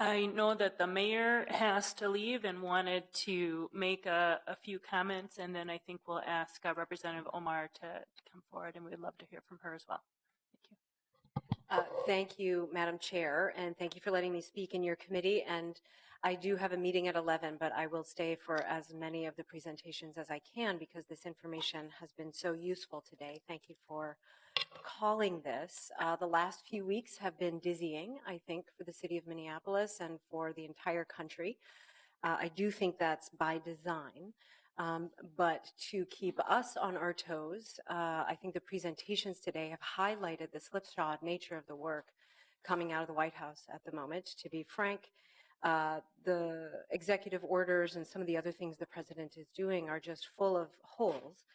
I know that the mayor has to leave and wanted to make a few comments, and then I think we'll ask Representative Omar to come forward, and we'd love to hear from her as well. Thank you. Thank you, Madam Chair, and thank you for letting me speak in your committee. And I do have a meeting at 11, but I will stay for as many of the presentations as I can because this information has been so useful today. Thank you for calling this. The last few weeks have been dizzying, I think, for the city of Minneapolis and for the entire country. I do think that's by design. But to keep us on our toes, I think the presentations today have highlighted the slipshod nature of the work coming out of the White House at the moment. To be frank, the executive orders and some of the other things the president is doing are just full of holes.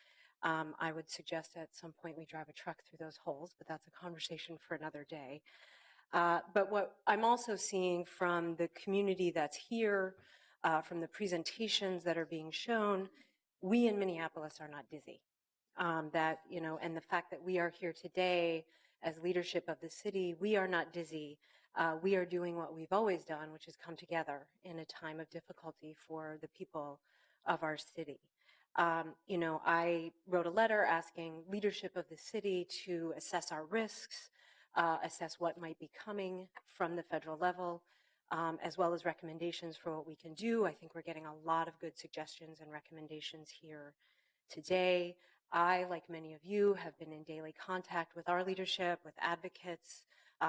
I would suggest at some point we drive a truck through those holes, but that's a conversation for another day. But what I'm also seeing from the community that's here, from the presentations that are being shown, we in Minneapolis are not dizzy. And the fact that we are here today as leadership of the city, we are not dizzy. We are doing what we've always done, which is come together in a time of difficulty for the people of our city. I wrote a letter asking leadership of the city to assess our risks, assess what might be coming from the federal level, as well as recommendations for what we can do. I think we're getting a lot of good suggestions and recommendations here today. I, like many of you, have been in daily contact with our leadership, with advocates,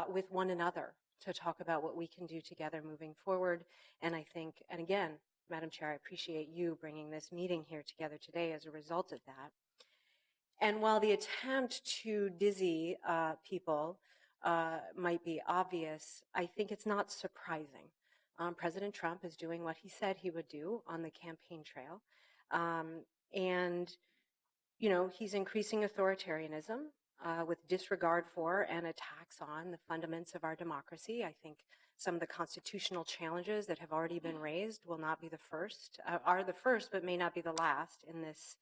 with one another to talk about what we can do together moving forward. And I think, and again, Madam Chair, I appreciate you bringing this meeting here together today as a result of that. And while the attempt to dizzy people might be obvious, I think it's not surprising. President Trump is doing what he said he would do on the campaign trail. He's increasing authoritarianism with disregard for and attacks on the fundamentals of our democracy. I think some of the constitutional challenges that have already been raised will not be the first, are the first, but may not be the last in this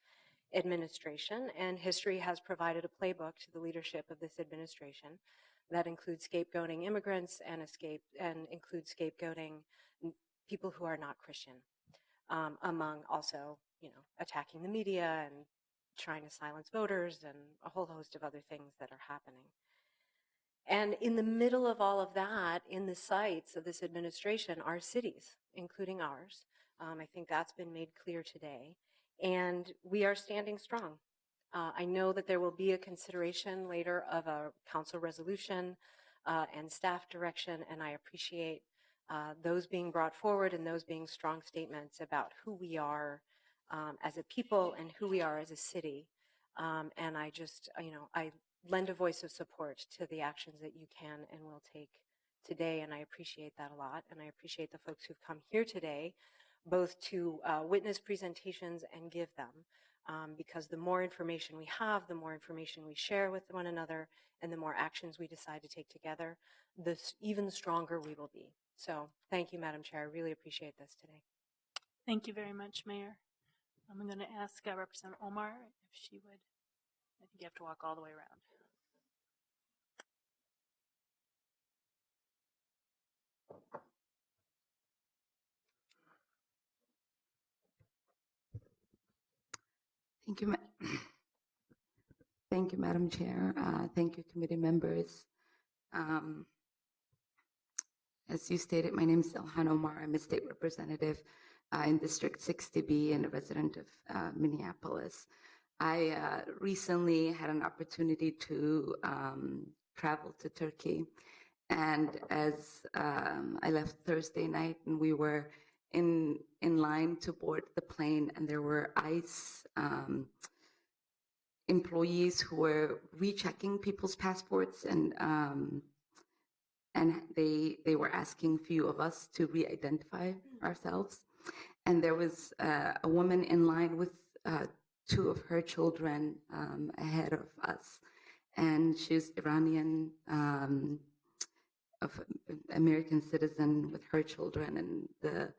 administration. And history has provided a playbook to the leadership of this administration that includes scapegoating immigrants and includes scapegoating people who are not Christian, among also, attacking the media and trying to silence voters and a whole host of other things that are happening. And in the middle of all of that, in the sights of this administration, are cities, including ours. I think that's been made clear today. And we are standing strong. I know that there will be a consideration later of a council resolution and staff direction, and I appreciate those being brought forward and those being strong statements about who we are as a people and who we are as a city. And I just, I lend a voice of support to the actions that you can and will take today, and I appreciate that a lot. And I appreciate the folks who've come here today, both to witness presentations and give them, because the more information we have, the more information we share with one another, and the more actions we decide to take together, the even stronger we will be. So thank you, Madam Chair. I really appreciate this today. Thank you very much, Mayor. I'm going to ask Representative Omar if she would. I think you have to walk all the way around. Thank you, thank you, Madam Chair. Thank you, committee members. As you stated, my name is Ilhan Omar. I'm a state representative in District 60B and a resident of Minneapolis. I recently had an opportunity to travel to Turkey, and as I left Thursday night, and we were in line to board the plane, and there were ICE employees who were rechecking people's passports, and they were asking few of us to re-identify ourselves. And there was a woman in line with two of her children ahead of us, and she's Iranian, of American citizen with her children, and the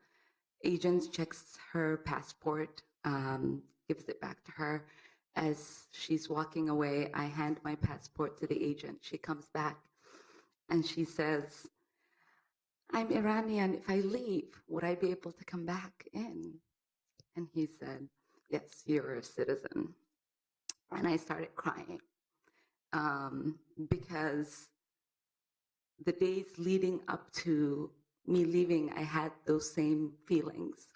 agent checks her passport, gives it back to her. As she's walking away, I hand my passport to the agent. She comes back and she says, I'm Iranian. If I leave, would I be able to come back in? And he said, yes, you're a citizen. And I started crying because the days leading up to me leaving, I had those same feelings.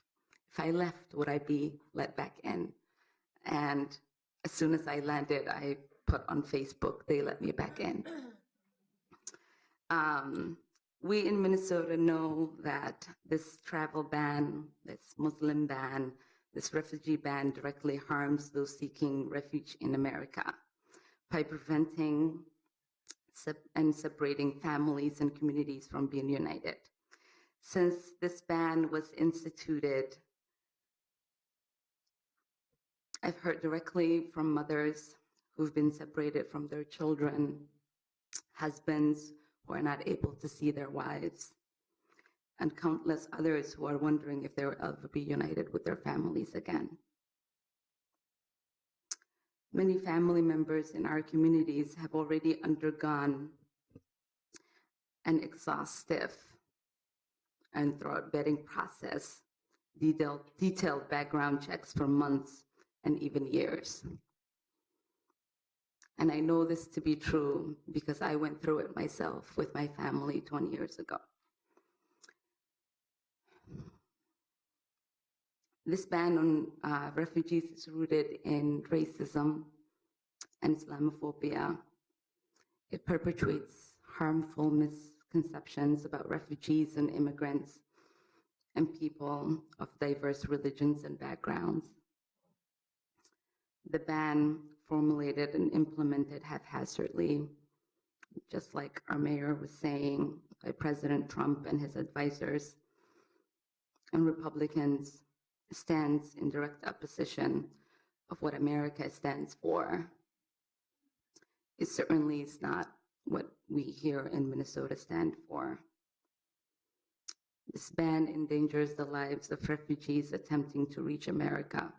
If I left, would I be let back in? And as soon as I landed, I put on Facebook, they let me back in. We in Minnesota know that this travel ban, this Muslim ban, this refugee ban directly harms those seeking refuge in America by preventing and separating families and communities from being united. Since this ban was instituted, I've heard directly from mothers who've been separated from their children, husbands who are not able to see their wives, and countless others who are wondering if they will ever be united with their families again. Many family members in our communities have already undergone an exhaustive and thorough vetting process, detailed background checks for months and even years. And I know this to be true because I went through it myself with my family 20 years ago. This ban on refugees is rooted in racism and Islamophobia. It perpetuates harmful misconceptions about refugees and immigrants and people of diverse religions and backgrounds. The ban, formulated and implemented haphazardly, just like our mayor was saying, by President Trump and his advisors, and Republicans, stands in direct opposition of what America stands for. It certainly is not what we here in Minnesota stand for. This ban endangers the lives of refugees attempting to reach America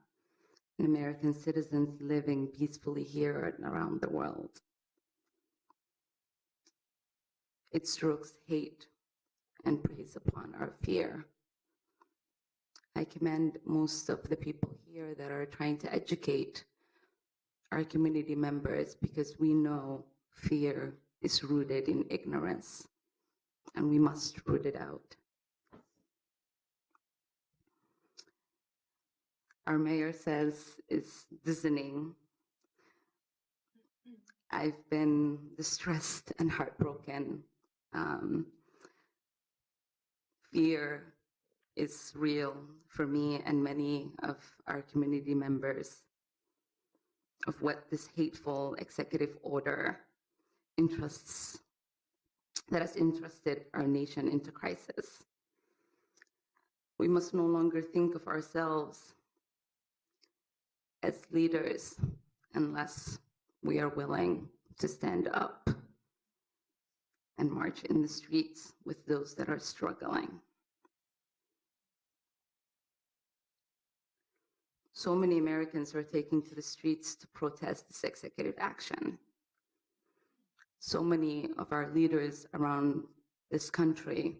and American citizens living peacefully here and around the world. It strokes hate and preys upon our fear. I commend most of the people here that are trying to educate our community members because we know fear is rooted in ignorance and we must root it out. Our mayor says it's dizzying. I've been distressed and heartbroken. Fear is real for me and many of our community members of what this hateful executive order that has entrusted our nation into crisis. We must no longer think of ourselves as leaders unless we are willing to stand up and march in the streets with those that are struggling. So many Americans are taking to the streets to protest this executive action. So many of our leaders around this country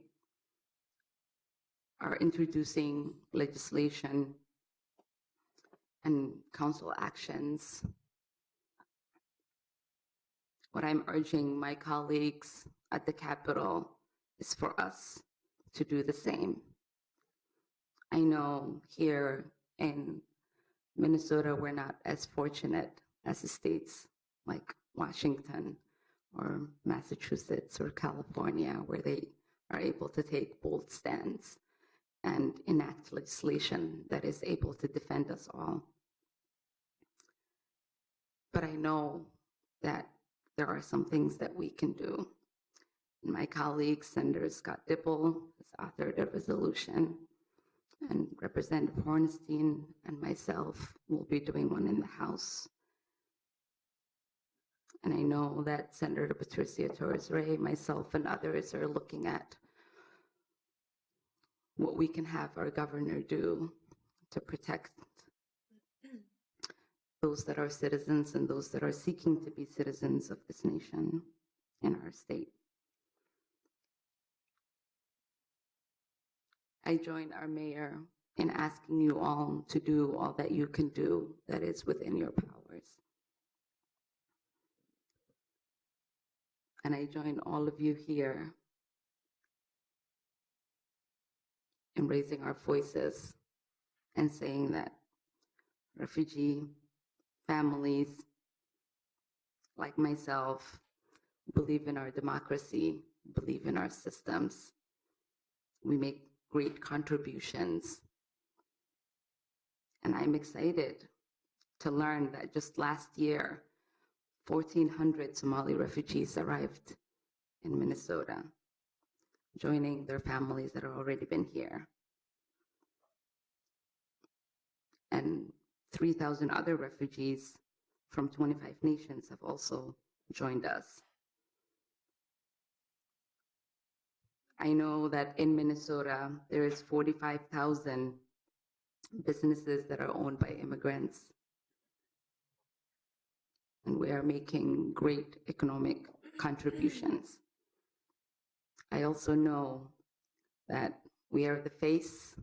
are introducing legislation and council actions. What I'm urging my colleagues at the Capitol is for us to do the same. I know here in Minnesota, we're not as fortunate as the states like Washington or Massachusetts or California, where they are able to take bold stands and enact legislation that is able to defend us all. But I know that there are some things that we can do. My colleague, Senator Scott Dibble, has authored a resolution, and Representative Hornstein and myself will be doing one in the House. And I know that Senator Patricia Torres-Ray, myself, and others are looking at what we can have our governor do to protect those that are citizens and those that are seeking to be citizens of this nation in our state. I join our mayor in asking you all to do all that you can do that is within your powers. And I join all of you here in raising our voices and saying that refugee families like myself believe in our democracy, believe in our systems. We make great contributions. And I'm excited to learn that just last year, 1,400 Somali refugees arrived in Minnesota, joining their families that have already been here. And 3,000 other refugees from 25 nations have also joined us. I know that in Minnesota, there is 45,000 businesses that are owned by immigrants. And we are making great economic contributions. I also know that we are the face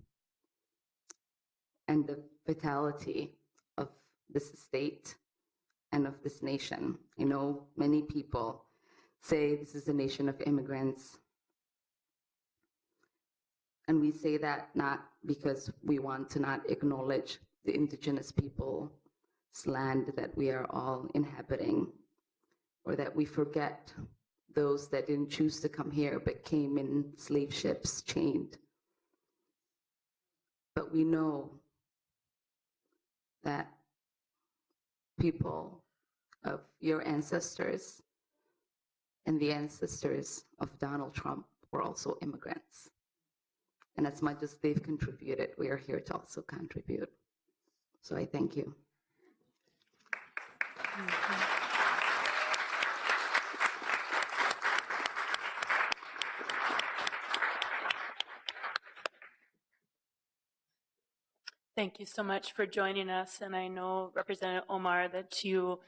and the vitality of this state and of this nation. I know many people say this is a nation of immigrants. And we say that not because we want to not acknowledge the indigenous people's land that we are all inhabiting, or that we forget those that didn't choose to come here but came in slave ships chained. But we know that people of your ancestors and the ancestors of Donald Trump were also immigrants. And as much as they've contributed, we are here to also contribute. So I thank you. Thank you so much for joining us. And I know, Representative Omar, that you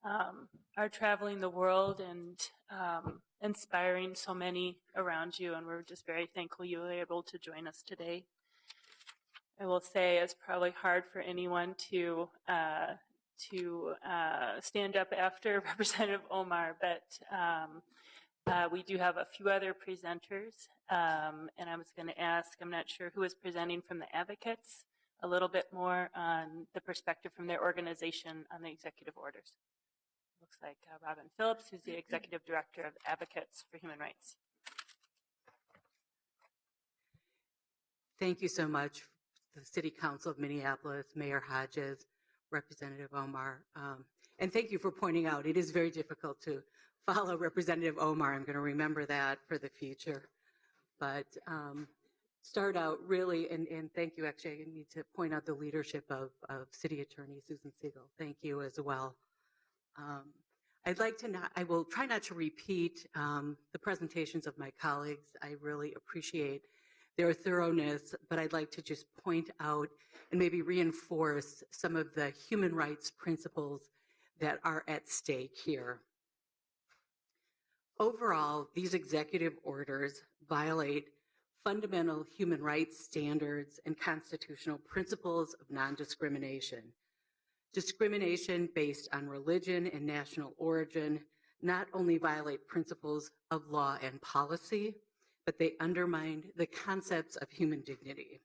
are traveling the world and inspiring so many around you. And we're just very thankful you were able to join us today. I will say it's probably hard for anyone to stand up after Representative Omar, but we do have a few other presenters. And I was going to ask, I'm not sure who is presenting from the advocates, a little bit more on the perspective from their organization on the executive orders. Looks like Robin Phillips, who's the Executive Director of Advocates for Human Rights. Thank you so much, the City Council of Minneapolis, Mayor Hodges, Representative Omar. And thank you for pointing out it is very difficult to follow Representative Omar. I'm going to remember that for the future. But start out really, and thank you, actually, I need to point out the leadership of City Attorney Susan Siegel. Thank you as well. I will try not to repeat the presentations of my colleagues. I really appreciate their thoroughness, but I'd like to just point out and maybe reinforce some of the human rights principles that are at stake here. Overall, these executive orders violate fundamental human rights standards and constitutional principles of non-discrimination. Discrimination based on religion and national origin not only violate principles of law and policy, but they undermine the concepts of human dignity.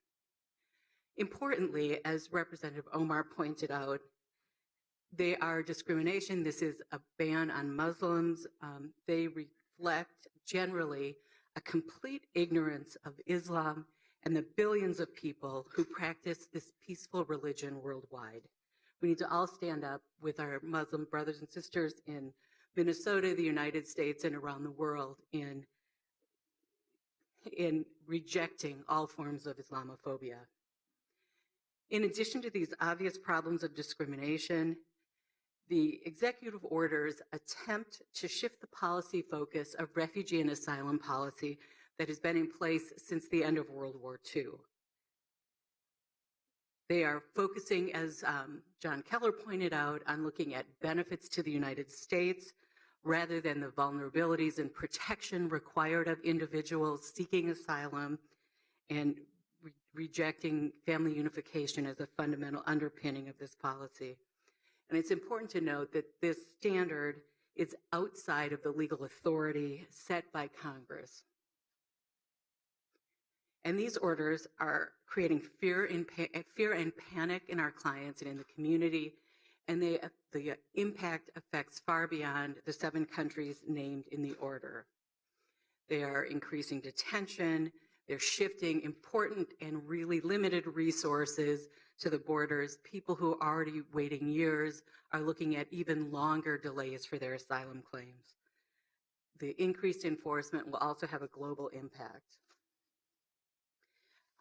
Importantly, as Representative Omar pointed out, they are discrimination. This is a ban on Muslims. They reflect generally a complete ignorance of Islam and the billions of people who practice this peaceful religion worldwide. We need to all stand up with our Muslim brothers and sisters in Minnesota, the United States, and around the world in rejecting all forms of Islamophobia. In addition to these obvious problems of discrimination, the executive orders attempt to shift the policy focus of refugee and asylum policy that has been in place since the end of World War II. They are focusing, as John Keller pointed out, on looking at benefits to the United States rather than the vulnerabilities and protection required of individuals seeking asylum, and rejecting family unification as a fundamental underpinning of this policy. And it's important to note that this standard is outside of the legal authority set by Congress. And these orders are creating fear and panic in our clients and in the community, and the impact affects far beyond the 7 countries named in the order. They are increasing detention, they're shifting important and really limited resources to the borders. People who are already waiting years are looking at even longer delays for their asylum claims. The increased enforcement will also have a global impact.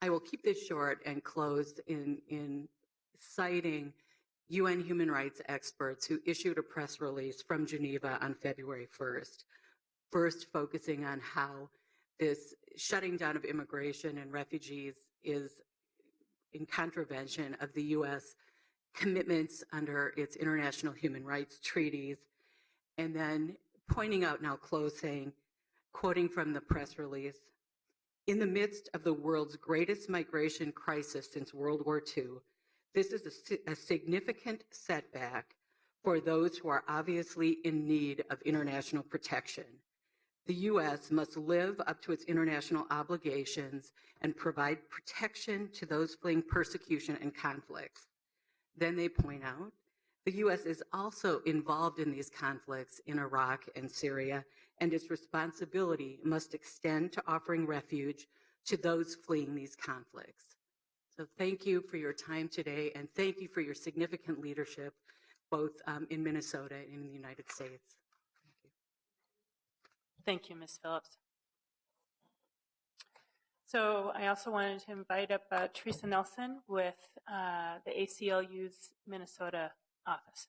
I will keep this short and close in citing UN human rights experts who issued a press release from Geneva on February 1st, first focusing on how this shutting down of immigration and refugees is in contravention of the U.S. commitments under its international human rights treaties, and then pointing out, now close, saying, quoting from the press release, "In the midst of the world's greatest migration crisis since World War II, this is a significant setback for those who are obviously in need of international protection. The U.S. must live up to its international obligations and provide protection to those fleeing persecution and conflicts." Then they point out, the U.S. is also involved in these conflicts in Iraq and Syria, and its responsibility must extend to offering refuge to those fleeing these conflicts. So thank you for your time today, and thank you for your significant leadership, both in Minnesota and in the United States. Thank you, Ms. Phillips. So I also wanted to invite up Teresa Nelson with the ACLU's Minnesota office.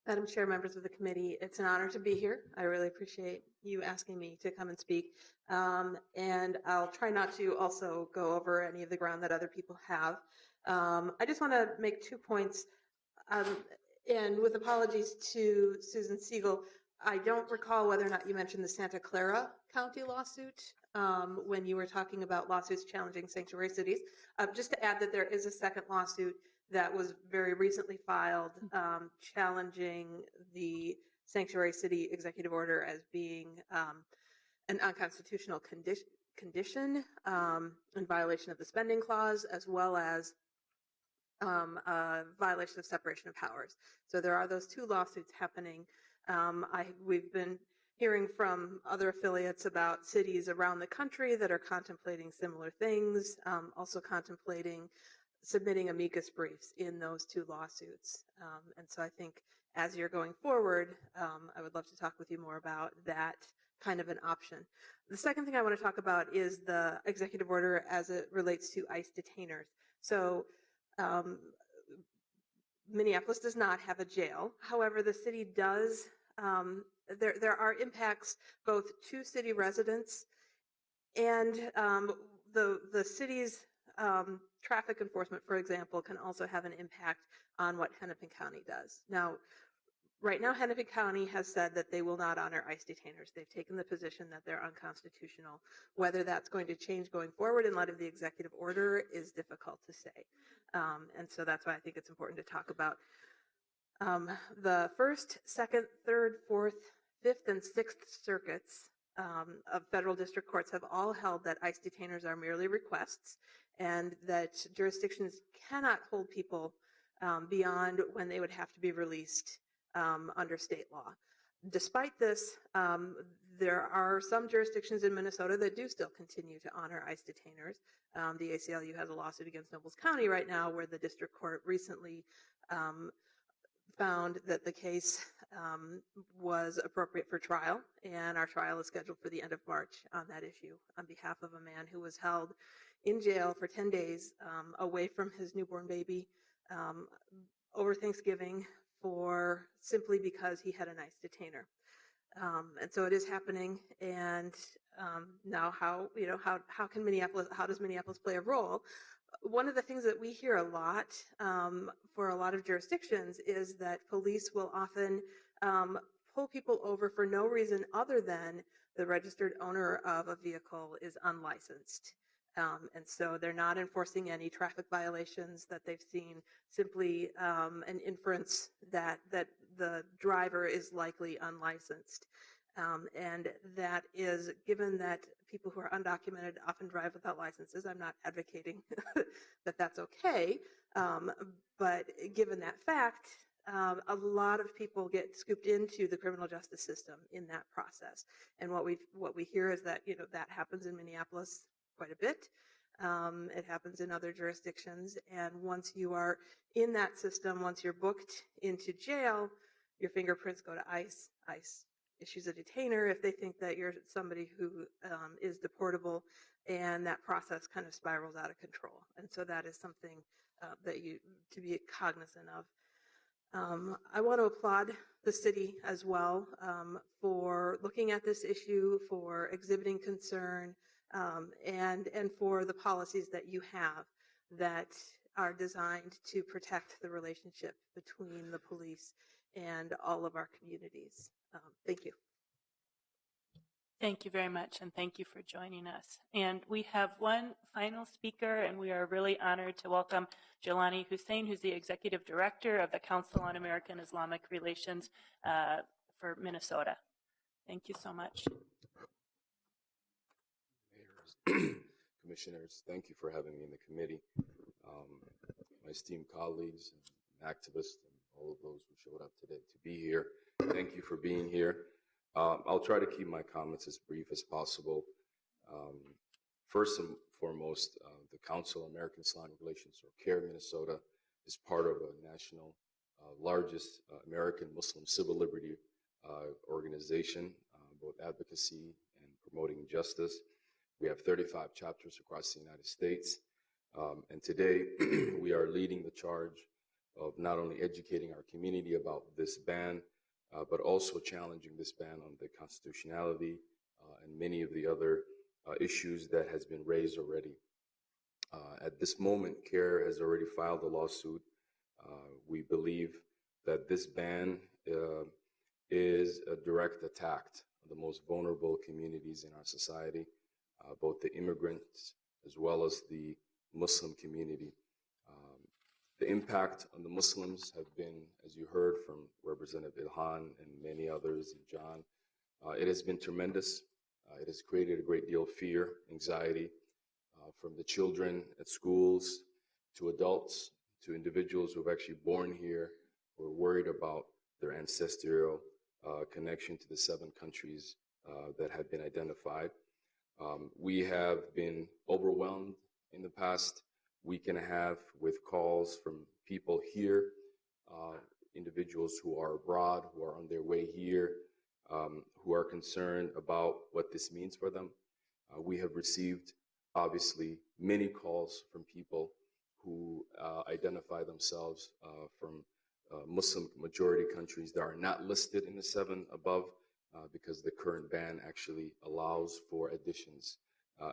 Madam Chair, members of the committee, it's an honor to be here. I really appreciate you asking me to come and speak. And I'll try not to also go over any of the ground that other people have. I just want to make 2 points. And with apologies to Susan Siegel, I don't recall whether or not you mentioned the Santa Clara County lawsuit when you were talking about lawsuits challenging sanctuary cities. Just to add that there is a second lawsuit that was very recently filed challenging the sanctuary city executive order as being an unconstitutional condition in violation of the spending clause, as well as a violation of separation of powers. So there are those 2 lawsuits happening. We've been hearing from other affiliates about cities around the country that are contemplating similar things, also contemplating submitting amicus briefs in those 2 lawsuits. And so I think as you're going forward, I would love to talk with you more about that kind of an option. The second thing I want to talk about is the executive order as it relates to ICE detainers. So Minneapolis does not have a jail. However, the city does, there are impacts both to city residents and the city's traffic enforcement, for example, can also have an impact on what Hennepin County does. Now, right now, Hennepin County has said that they will not honor ICE detainers. They've taken the position that they're unconstitutional. Whether that's going to change going forward in light of the executive order is difficult to say. And so that's why I think it's important to talk about the 1st, 2nd, 3rd, 4th, 5th, and 6th circuits of federal district courts have all held that ICE detainers are merely requests and that jurisdictions cannot hold people beyond when they would have to be released under state law. Despite this, there are some jurisdictions in Minnesota that do still continue to honor ICE detainers. The ACLU has a lawsuit against Nobles County right now where the district court recently found that the case was appropriate for trial, and our trial is scheduled for the end of March on that issue on behalf of a man who was held in jail for 10 days away from his newborn baby over Thanksgiving for simply because he had an ICE detainer. And so it is happening, and now how does Minneapolis play a role? One of the things that we hear a lot for a lot of jurisdictions is that police will often pull people over for no reason other than the registered owner of a vehicle is unlicensed. And so they're not enforcing any traffic violations that they've seen, simply an inference that the driver is likely unlicensed. And that is, given that people who are undocumented often drive without licenses, I'm not advocating that that's okay, but given that fact, a lot of people get scooped into the criminal justice system in that process. And what we hear is that that happens in Minneapolis quite a bit. It happens in other jurisdictions, and once you are in that system, once you're booked into jail, your fingerprints go to ICE. ICE issues a detainer if they think that you're somebody who is deportable, and that process kind of spirals out of control. And so that is something that you to be cognizant of. I want to applaud the city as well for looking at this issue, for exhibiting concern, and for the policies that you have that are designed to protect the relationship between the police and all of our communities. Thank you. Thank you very much, and thank you for joining us. And we have one final speaker, and we are really honored to welcome Jelani Hussein, who's the Executive Director of the Council on American Islamic Relations for Minnesota. Thank you so much. Mayors, commissioners, thank you for having me in the committee. My esteemed colleagues and activists and all of those who showed up today to be here, thank you for being here. I'll try to keep my comments as brief as possible. First and foremost, the Council on American Islamic Relations, or CARE Minnesota, is part of a national, largest American Muslim civil liberty organization, both advocacy and promoting justice. We have 35 chapters across the United States. And today we are leading the charge of not only educating our community about this ban, but also challenging this ban on the constitutionality and many of the other issues that has been raised already. At this moment, CARE has already filed a lawsuit. We believe that this ban is a direct attack on the most vulnerable communities in our society, both the immigrants as well as the Muslim community. The impact on the Muslims have been, as you heard from Representative Ilhan and many others, and John, it has been tremendous. It has created a great deal of fear, anxiety, from the children at schools to adults to individuals who have actually born here, who are worried about their ancestral connection to the 7 countries that have been identified. We have been overwhelmed in the past week and a half with calls from people here, individuals who are abroad, who are on their way here, who are concerned about what this means for them. We have received, obviously, many calls from people who identify themselves from Muslim majority countries that are not listed in the 7 above because the current ban actually allows for additions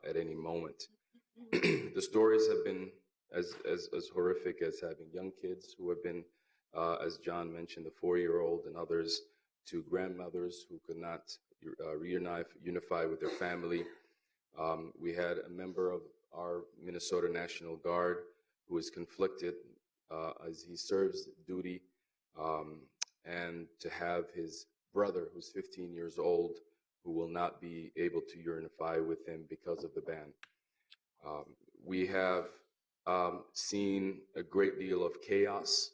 at any moment. The stories have been as horrific as having young kids who have been, as John mentioned, the 4-year-old and others, to grandmothers who could not unify with their family. We had a member of our Minnesota National Guard who is conflicted as he serves duty, and to have his brother, who's 15 years old, who will not be able to unify with him because of the ban. We have seen a great deal of chaos.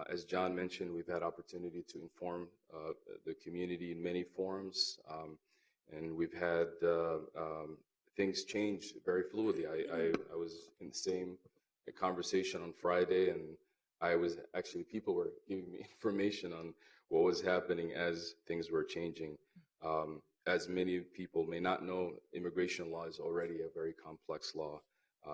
As John mentioned, we've had opportunity to inform the community in many forums, and we've had things change very fluidly. I was in the same conversation on Friday, and people were giving me information on what was happening as things were changing. As many people may not know, immigration law is already a very complex law,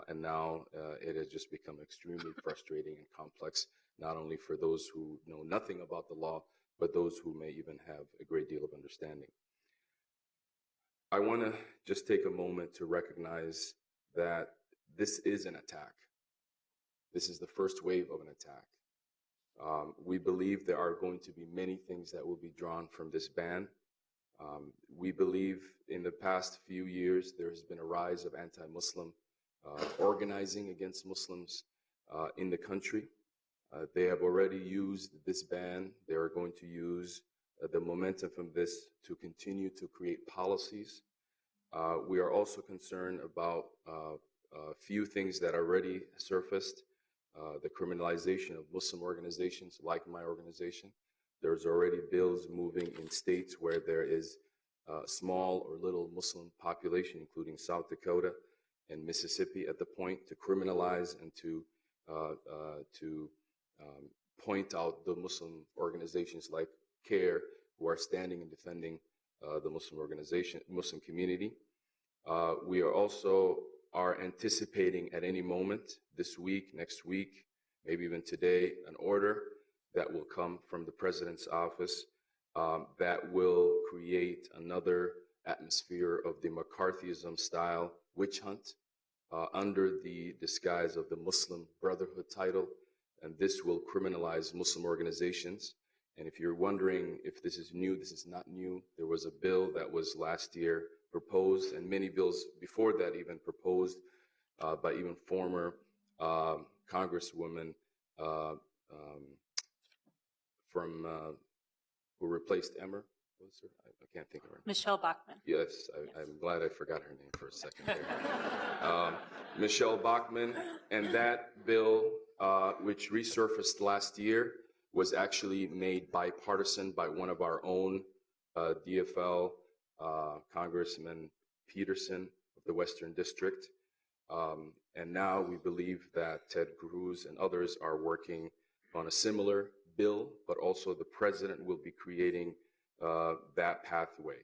and now it has just become extremely frustrating and complex, not only for those who know nothing about the law, but those who may even have a great deal of understanding. I want to just take a moment to recognize that this is an attack. This is the first wave of an attack. We believe there are going to be many things that will be drawn from this ban. We believe in the past few years there has been a rise of anti-Muslim organizing against Muslims in the country. They have already used this ban. They are going to use the momentum from this to continue to create policies. We are also concerned about a few things that already surfaced. The criminalization of Muslim organizations like my organization. There's already bills moving in states where there is a small or little Muslim population, including South Dakota and Mississippi, at the point to criminalize and to point out the Muslim organizations like CARE who are standing and defending the Muslim community. We are also anticipating at any moment this week, next week, maybe even today, an order that will come from the president's office that will create another atmosphere of the McCarthyism-style witch hunt under the disguise of the Muslim Brotherhood title, and this will criminalize Muslim organizations. And if you're wondering if this is new, this is not new. There was a bill that was last year proposed, and many bills before that even proposed by even former congresswomen from who replaced Emmer. What was her? I can't think of her name. Michelle Bachmann. Yes, I'm glad I forgot her name for a second there. Michelle Bachmann, and that bill, which resurfaced last year, was actually made bipartisan by one of our own DFL Congressman Peterson of the Western District. And now we believe that Ted Cruz and others are working on a similar bill, but also the president will be creating that pathway,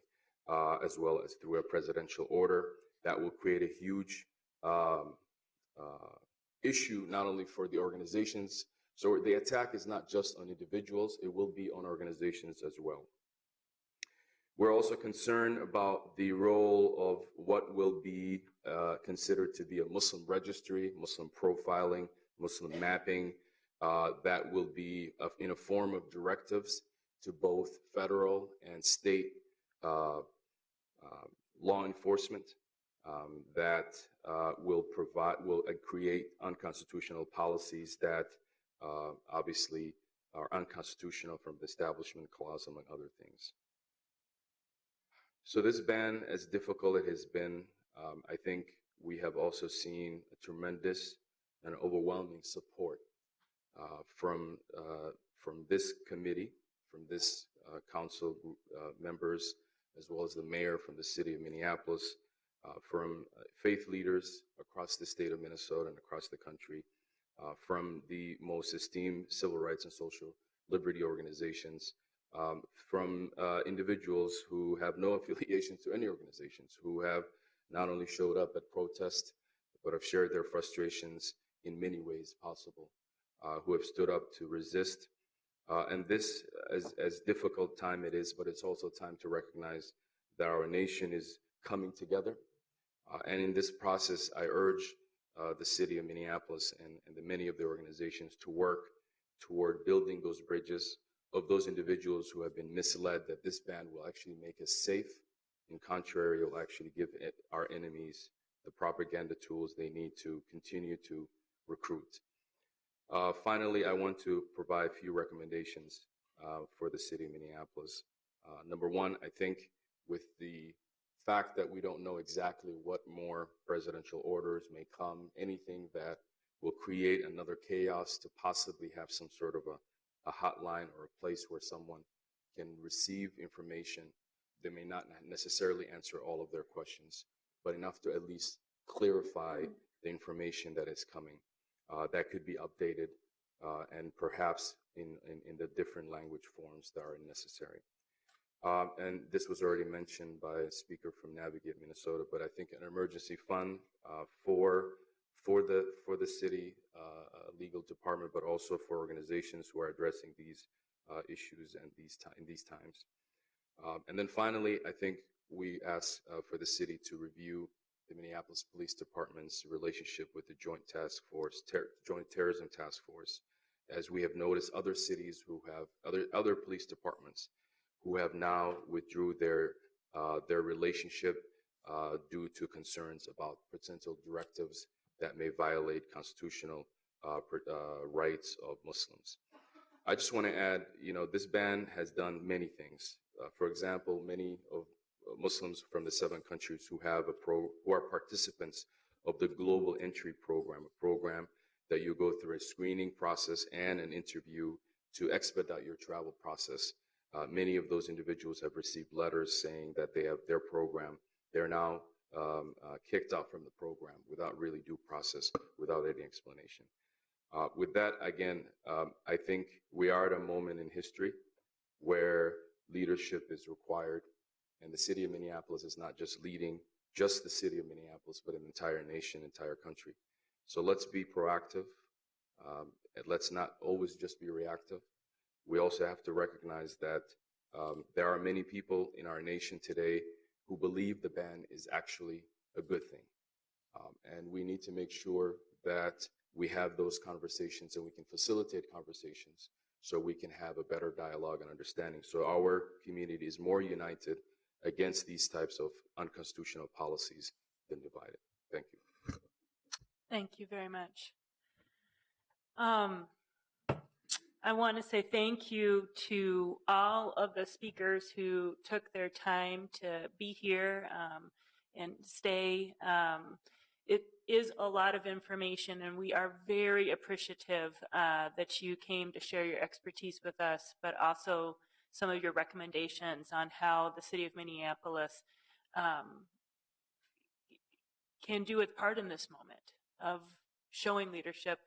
as well as through a presidential order that will create a huge issue, not only for the organizations. So the attack is not just on individuals, it will be on organizations as well. We're also concerned about the role of what will be considered to be a Muslim registry, Muslim profiling, Muslim mapping, that will be in a form of directives to both federal and state law enforcement that will create unconstitutional policies that obviously are unconstitutional from the Establishment Clause, among other things. So this ban, as difficult it has been, I think we have also seen a tremendous and overwhelming support from this committee, from this council members, as well as the mayor from the city of Minneapolis, from faith leaders across the state of Minnesota and across the country, from the most esteemed civil rights and social liberty organizations, from individuals who have no affiliation to any organizations, who have not only showed up at protests, but have shared their frustrations in many ways possible, who have stood up to resist. And this, as difficult time it is, but it's also time to recognize that our nation is coming together. And in this process, I urge the city of Minneapolis and the many of the organizations to work toward building those bridges of those individuals who have been misled that this ban will actually make us safe. In contrary, it will actually give our enemies the propaganda tools they need to continue to recruit. Finally, I want to provide a few recommendations for the city of Minneapolis. Number one, I think with the fact that we don't know exactly what more presidential orders may come, anything that will create another chaos to possibly have some sort of a hotline or a place where someone can receive information. They may not necessarily answer all of their questions, but enough to at least clarify the information that is coming. That could be updated and perhaps in the different language forms that are necessary. And this was already mentioned by a speaker from Navigate Minnesota, but I think an emergency fund for the city legal department, but also for organizations who are addressing these issues and in these times. And then finally, I think we ask for the city to review the Minneapolis Police Department's relationship with the Joint Terrorism Task Force, as we have noticed other cities who have other police departments who have now withdrew their their relationship due to concerns about potential directives that may violate constitutional rights of Muslims. I just want to add, this ban has done many things. For example, many of Muslims from the 7 countries who are participants of the Global Entry Program, a program that you go through a screening process and an interview to expedite your travel process. Many of those individuals have received letters saying that they have their program. They're now kicked out from the program without really due process, without any explanation. With that, again, I think we are at a moment in history where leadership is required, and the city of Minneapolis is not just leading just the city of Minneapolis, but an entire nation, entire country. So let's be proactive, and let's not always just be reactive. We also have to recognize that there are many people in our nation today who believe the ban is actually a good thing. And we need to make sure that we have those conversations and we can facilitate conversations so we can have a better dialogue and understanding. So our community is more united against these types of unconstitutional policies than divided. Thank you. Thank you very much. I want to say thank you to all of the speakers who took their time to be here and stay. It is a lot of information, and we are very appreciative that you came to share your expertise with us, but also some of your recommendations on how the city of Minneapolis can do its part in this moment of showing leadership